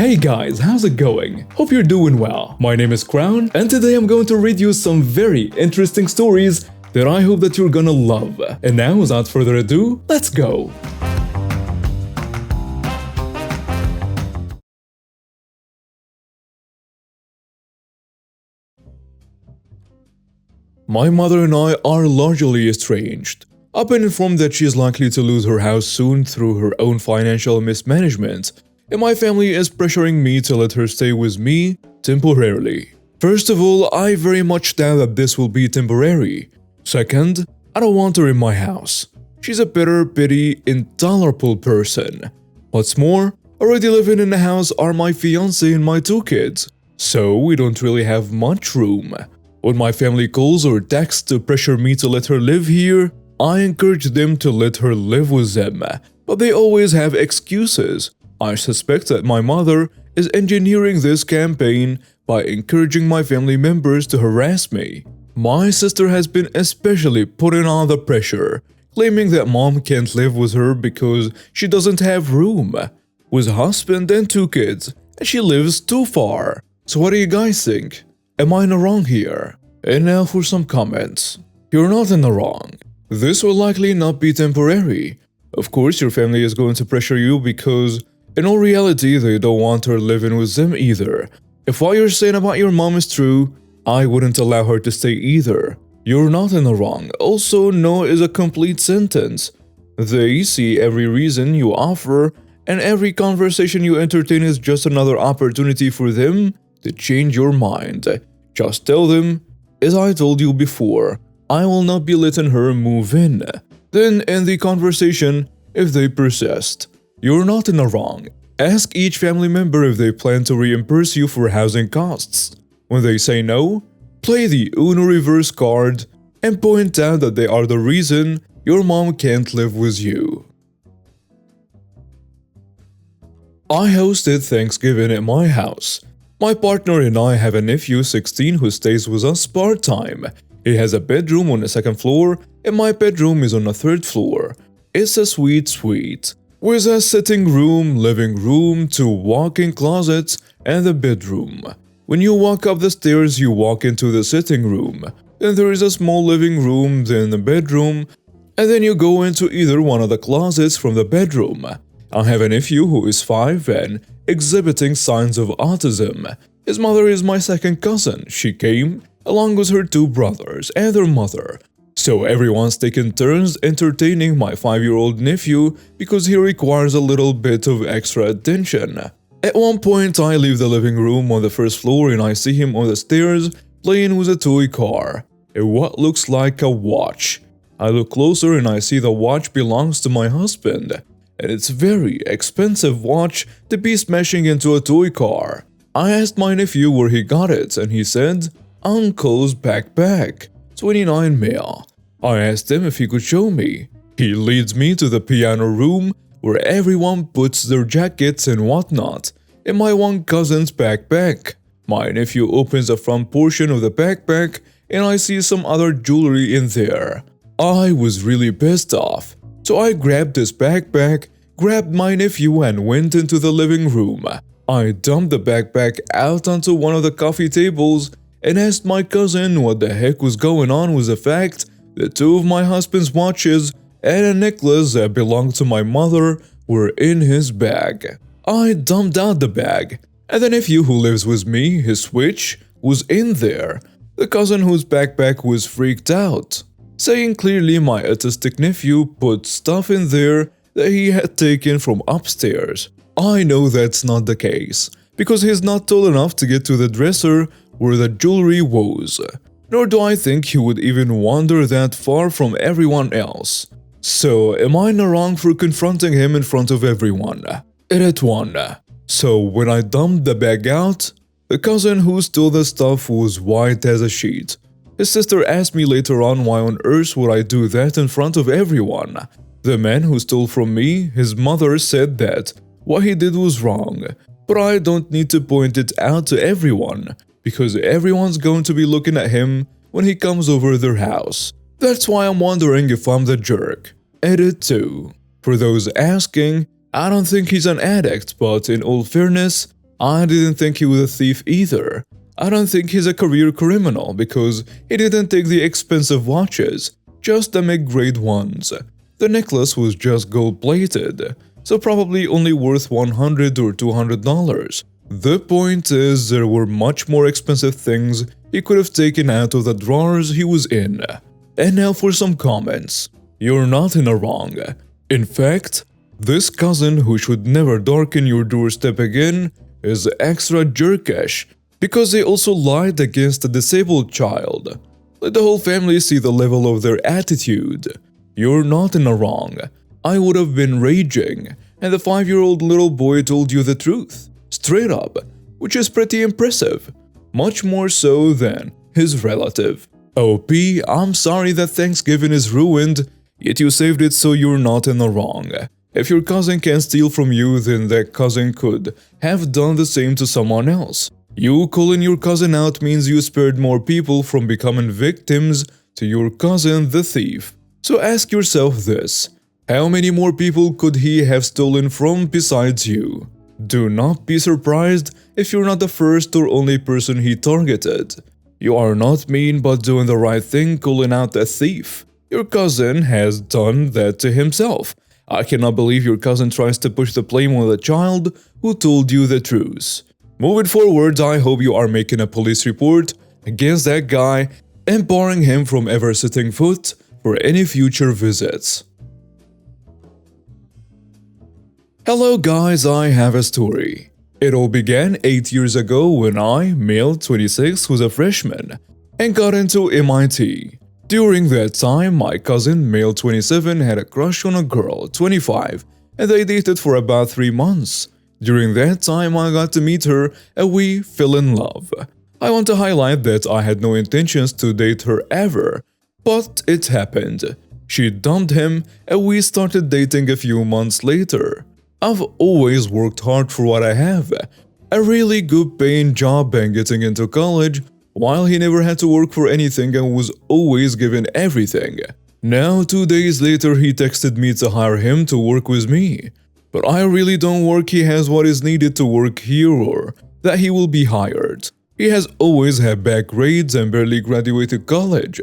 Hey guys, how's it going? Hope you're doing well. My name is Crown, and today I'm going to read you some very interesting stories that I hope that you're gonna love. And now, without further ado, let's go! My mother and I are largely estranged. I've been informed that she is likely to lose her house soon through her own financial mismanagement, and my family is pressuring me to let her stay with me temporarily. First of all, I very much doubt that this will be temporary. Second, I don't want her in my house. She's a bitter, petty, intolerable person. What's more, already living in the house are my fiancé and my 2 kids, so we don't really have much room. When my family calls or texts to pressure me to let her live here, I encourage them to let her live with them, but they always have excuses. I suspect that my mother is engineering this campaign by encouraging my family members to harass me. My sister has been especially putting on the pressure, claiming that mom can't live with her because she doesn't have room, with a husband and 2 kids, and she lives too far. So what do you guys think? Am I in the wrong here? And now for some comments. You're not in the wrong. This will likely not be temporary. Of course, your family is going to pressure you because, in all reality, they don't want her living with them either. If what you're saying about your mom is true, I wouldn't allow her to stay either. You're not in the wrong. Also, no is a complete sentence. They see every reason you offer, and every conversation you entertain is just another opportunity for them to change your mind. Just tell them, as I told you before, I will not be letting her move in. Then end the conversation if they persist. You're not in the wrong. Ask each family member if they plan to reimburse you for housing costs. When they say no, play the Uno reverse card and point out that they are the reason your mom can't live with you. I hosted Thanksgiving at my house. My partner and I have a nephew 16 who stays with us part-time. He has a bedroom on the 2nd floor and my bedroom is on the 3rd floor. It's a sweet suite, with a sitting room, living room, 2 walk-in closets, and a bedroom. When you walk up the stairs, you walk into the sitting room. Then there is a small living room, then the bedroom, and then you go into either one of the closets from the bedroom. I have a nephew who is 5 and exhibiting signs of autism. His mother is my 2nd cousin. She came along with her 2 brothers and their mother. So everyone's taking turns entertaining my 5-year-old nephew because he requires a little bit of extra attention. At one point, I leave the living room on the 1st floor and I see him on the stairs playing with a toy car, what looks like a watch. I look closer and I see the watch belongs to my husband, and it's a very expensive watch to be smashing into a toy car. I asked my nephew where he got it and he said, "Uncle's backpack, 29 mil. I asked him if he could show me. He leads me to the piano room where everyone puts their jackets and whatnot, in my one cousin's backpack. My nephew opens the front portion of the backpack and I see some other jewelry in there. I was really pissed off, so I grabbed this backpack, grabbed my nephew and went into the living room. I dumped the backpack out onto one of the coffee tables and asked my cousin what the heck was going on with the fact that 2 of my husband's watches and a necklace that belonged to my mother were in his bag. I dumped out the bag, and the nephew who lives with me, his Switch, was in there. The cousin whose backpack was freaked out, saying clearly my autistic nephew put stuff in there that he had taken from upstairs. I know that's not the case, because he's not tall enough to get to the dresser where the jewelry was. Nor do I think he would even wander that far from everyone else. So, am I in the wrong for confronting him in front of everyone? Edit 1. So, when I dumped the bag out, the cousin who stole the stuff was white as a sheet. His sister asked me later on why on earth would I do that in front of everyone. The man who stole from me, his mother said that what he did was wrong, but I don't need to point it out to everyone, because everyone's going to be looking at him when he comes over their house. That's why I'm wondering if I'm the jerk. Edit 2. For those asking, I don't think he's an addict, but in all fairness, I didn't think he was a thief either. I don't think he's a career criminal because he didn't take the expensive watches, just the mid-grade ones. The necklace was just gold-plated, so probably only worth $100 or $200. The point is, there were much more expensive things he could have taken out of the drawers he was in. And now for some comments. You're not in the wrong. In fact, this cousin who should never darken your doorstep again is extra jerkish because they also lied against a disabled child. Let the whole family see the level of their attitude. You're not in the wrong. I would have been raging, and the 5-year-old little boy told you the truth, straight up, which is pretty impressive. Much more so than his relative. OP, I'm sorry that Thanksgiving is ruined, yet you saved it so you're not in the wrong. If your cousin can steal from you, then that cousin could have done the same to someone else. You calling your cousin out means you spared more people from becoming victims to your cousin the thief. So ask yourself this, how many more people could he have stolen from besides you? Do not be surprised if you're not the first or only person he targeted. You are not mean but doing the right thing calling out a thief. Your cousin has done that to himself. I cannot believe your cousin tries to push the blame on the child who told you the truth. Moving forward, I hope you are making a police report against that guy and barring him from ever setting foot for any future visits. Hello guys, I have a story. It all began 8 years ago when I, male 26, was a freshman and got into MIT. During that time, my cousin, male 27, had a crush on a girl, 25, and they dated for about 3 months. During that time, I got to meet her and we fell in love. I want to highlight that I had no intentions to date her ever, but it happened. She dumped him and we started dating a few months later. I've always worked hard for what I have, a really good paying job and getting into college, while he never had to work for anything and was always given everything. Now 2 days later he texted me to hire him to work with me. But I really don't work, he has what is needed to work here or that he will be hired. He has always had bad grades and barely graduated college.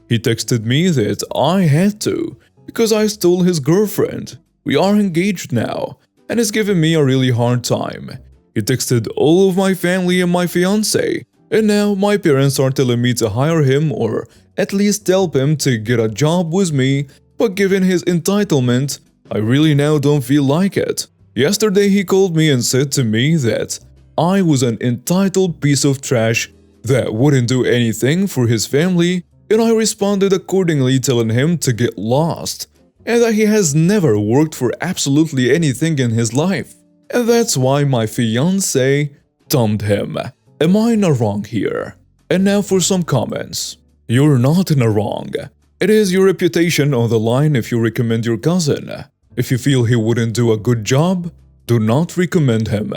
He texted me that I had to, because I stole his girlfriend. We are engaged now, and is giving me a really hard time. He texted all of my family and my fiancé, and now my parents are telling me to hire him or at least help him to get a job with me, but given his entitlement, I really now don't feel like it. Yesterday he called me and said to me that I was an entitled piece of trash that wouldn't do anything for his family, and I responded accordingly telling him to get lost, and that he has never worked for absolutely anything in his life. And that's why my fiancé dumped him. Am I in the wrong here? And now for some comments. You're not in the wrong. It is your reputation on the line if you recommend your cousin. If you feel he wouldn't do a good job, do not recommend him.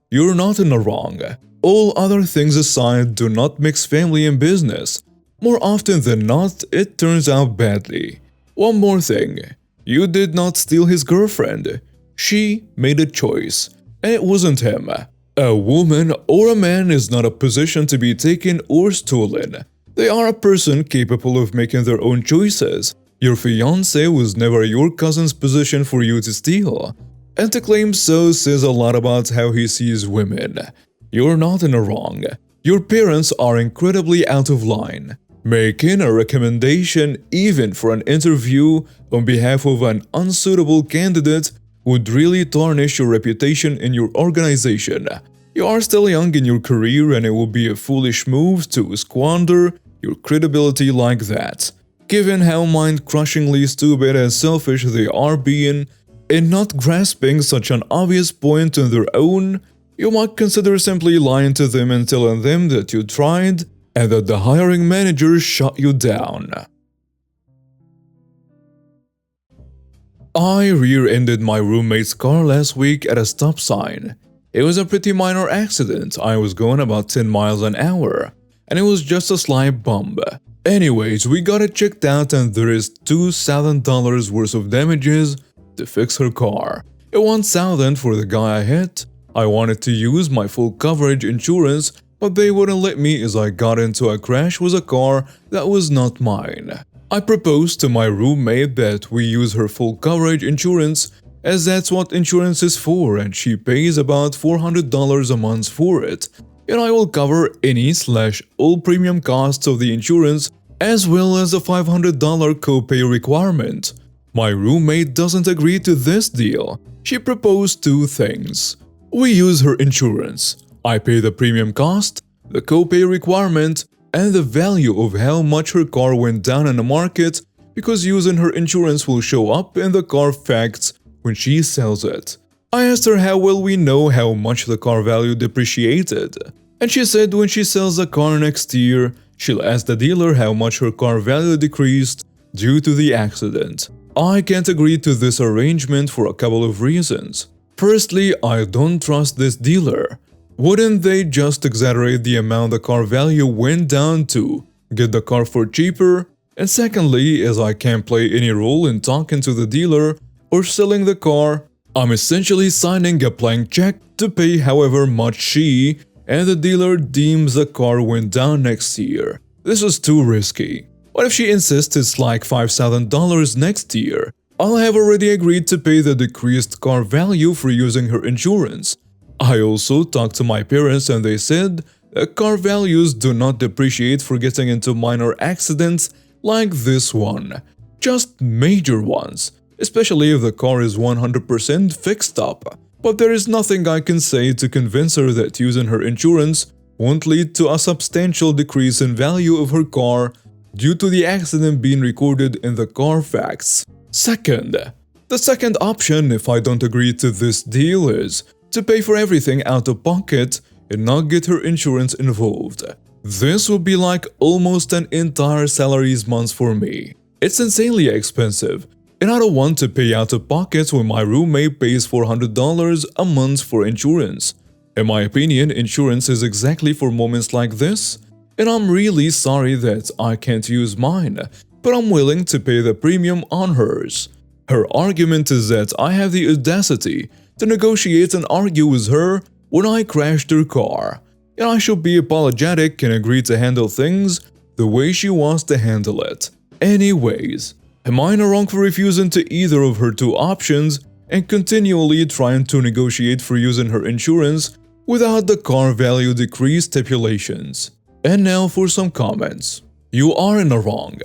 You're not in the wrong. All other things aside, do not mix family and business. More often than not, it turns out badly. One more thing. You did not steal his girlfriend. She made a choice, and it wasn't him. A woman or a man is not a position to be taken or stolen. They are a person capable of making their own choices. Your fiancé was never your cousin's position for you to steal. And to claim so says a lot about how he sees women. You're not in the wrong. Your parents are incredibly out of line. Making a recommendation even for an interview on behalf of an unsuitable candidate would really tarnish your reputation in your organization. You are still young in your career and it would be a foolish move to squander your credibility like that. Given how mind-crushingly stupid and selfish they are being, in not grasping such an obvious point on their own, you might consider simply lying to them and telling them that you tried and that the hiring manager shut you down. I rear-ended my roommate's car last week at a stop sign. It was a pretty minor accident. I was going about 10 miles an hour, and it was just a slight bump. Anyways, we got it checked out and there is $2,000 worth of damages to fix her car. $1,000 for the guy I hit. I wanted to use my full coverage insurance, but they wouldn't let me as I got into a crash with a car that was not mine. I proposed to my roommate that we use her full coverage insurance as that's what insurance is for, and she pays about $400 a month for it, and I will cover any/all premium costs of the insurance as well as a $500 copay requirement. My roommate doesn't agree to this deal. She proposed two things. We use her insurance. I pay the premium cost, the copay requirement, and the value of how much her car went down in the market, because using her insurance will show up in the car facts when she sells it. I asked her how will we know how much the car value depreciated, and she said when she sells the car next year, she'll ask the dealer how much her car value decreased due to the accident. I can't agree to this arrangement for a couple of reasons. Firstly, I don't trust this dealer. Wouldn't they just exaggerate the amount the car value went down to get the car for cheaper? And secondly, as I can't play any role in talking to the dealer or selling the car, I'm essentially signing a blank check to pay however much she and the dealer deems the car went down next year. This is too risky. What if she insists it's like $5,000 next year? I'll have already agreed to pay the decreased car value for using her insurance. I also talked to my parents and they said that car values do not depreciate for getting into minor accidents like this one, just major ones, especially if the car is 100% fixed up. But there is nothing I can say to convince her that using her insurance won't lead to a substantial decrease in value of her car due to the accident being recorded in the car facts. The second option if I don't agree to this deal is to pay for everything out of pocket and not get her insurance involved. This would be like almost an entire salary's month for me. It's insanely expensive, and I don't want to pay out of pocket when my roommate pays $400 a month for insurance. In my opinion, insurance is exactly for moments like this, and I'm really sorry that I can't use mine, but I'm willing to pay the premium on hers. Her argument is that I have the audacity to negotiate and argue with her when I crashed her car, and I should be apologetic and agree to handle things the way she wants to handle it. Anyways, am I in the wrong for refusing to either of her two options and continually trying to negotiate for using her insurance without the car value decrease stipulations? And now for some comments. You are in the wrong.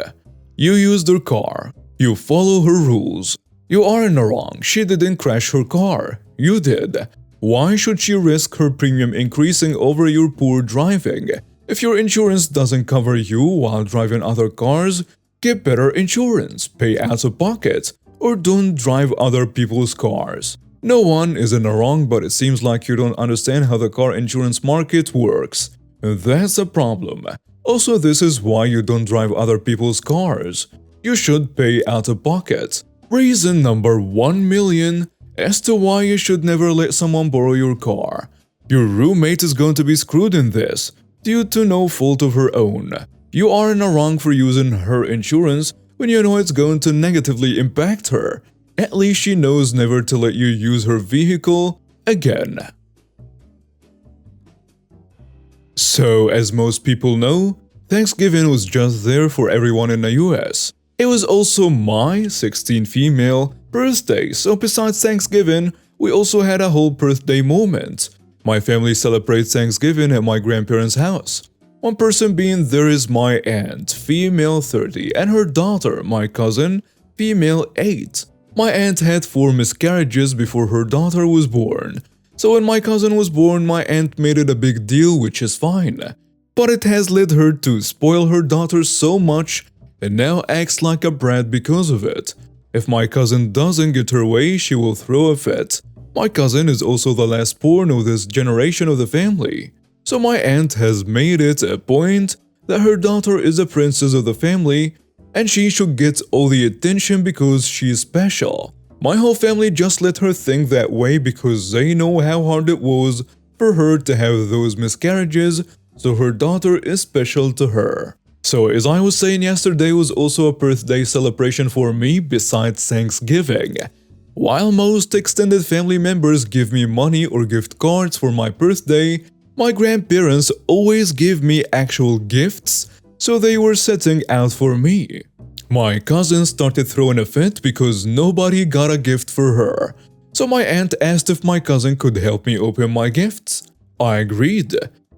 You used her car. You follow her rules. You are in the wrong. She didn't crash her car. You did. Why should she risk her premium increasing over your poor driving? If your insurance doesn't cover you while driving other cars, get better insurance, pay out of pocket, or don't drive other people's cars. No one is in the wrong, but it seems like you don't understand how the car insurance market works. That's a problem. Also, this is why you don't drive other people's cars. You should pay out of pocket. Reason number 1,000,000 as to why you should never let someone borrow your car. Your roommate is going to be screwed in this, due to no fault of her own. You are in the wrong for using her insurance when you know it's going to negatively impact her. At least she knows never to let you use her vehicle again. So, as most people know, Thanksgiving was just there for everyone in the US. It was also my 16th female birthday, so besides Thanksgiving, we also had a whole birthday moment. My family celebrates Thanksgiving at my grandparents' house. One person being there is my aunt, female 30, and her daughter, my cousin, female 8. My aunt had 4 miscarriages before her daughter was born. So when my cousin was born, my aunt made it a big deal, which is fine. But it has led her to spoil her daughter so much and now acts like a brat because of it. If my cousin doesn't get her way, she will throw a fit. My cousin is also the last born of this generation of the family. So my aunt has made it a point that her daughter is a princess of the family and she should get all the attention because she's special. My whole family just let her think that way because they know how hard it was for her to have those miscarriages, so her daughter is special to her. So as I was saying, yesterday was also a birthday celebration for me besides Thanksgiving. While most extended family members give me money or gift cards for my birthday, my grandparents always give me actual gifts, so they were setting out for me. My cousin started throwing a fit because nobody got a gift for her. So my aunt asked if my cousin could help me open my gifts. I agreed.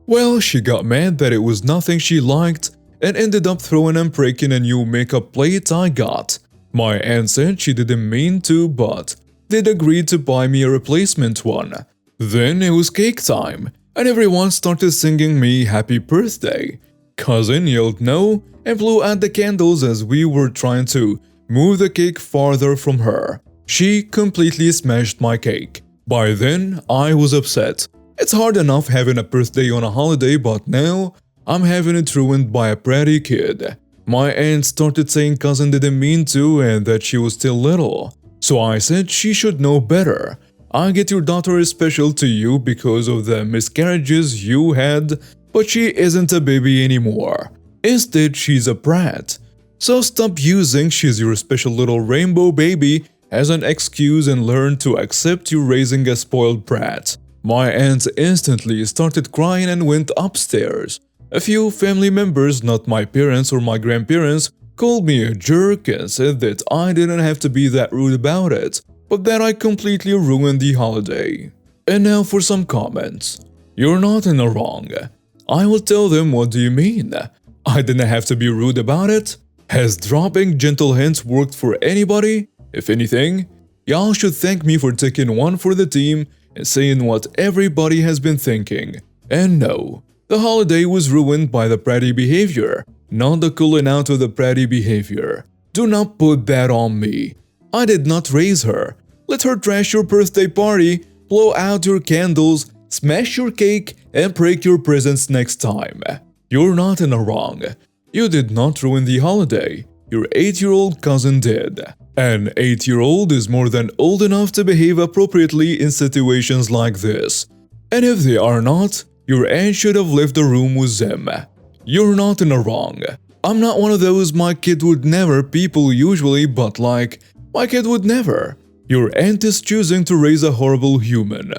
Well, she got mad that it was nothing she liked and ended up throwing and breaking a new makeup plate I got. My aunt said she didn't mean to, but they'd agreed to buy me a replacement one. Then it was cake time, and everyone started singing me happy birthday. Cousin yelled no and blew out the candles as we were trying to move the cake farther from her. She completely smashed my cake. By then, I was upset. It's hard enough having a birthday on a holiday, but now I'm having it ruined by a bratty kid. My aunt started saying cousin didn't mean to and that she was still little. So I said she should know better. I get your daughter is special to you because of the miscarriages you had, but she isn't a baby anymore. Instead, she's a brat. So stop using she's your special little rainbow baby as an excuse and learn to accept you raising a spoiled brat. My aunt instantly started crying and went upstairs. A few family members, not my parents or my grandparents, called me a jerk and said that I didn't have to be that rude about it, but that I completely ruined the holiday. And now for some comments. You're not in the wrong. I will tell them what do you mean? I didn't have to be rude about it? Has dropping gentle hints worked for anybody? If anything, y'all should thank me for taking one for the team and saying what everybody has been thinking. And no, the holiday was ruined by the bratty behavior, not the cooling out of the bratty behavior. Do not put that on me. I did not raise her. Let her trash your birthday party, blow out your candles, smash your cake, and break your presents next time. You're not in the wrong. You did not ruin the holiday. Your 8-year-old cousin did. An 8-year-old is more than old enough to behave appropriately in situations like this. And if they are not, your aunt should have left the room with them. You're not in the wrong. I'm not one of those my kid would never people usually, but like, my kid would never. Your aunt is choosing to raise a horrible human.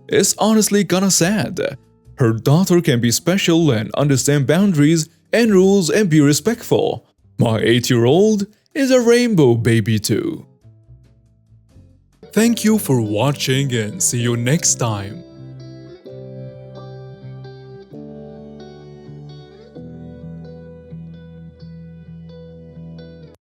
It's honestly kinda sad. Her daughter can be special and understand boundaries and rules and be respectful. My 8-year-old is a rainbow baby too. Thank you for watching and see you next time.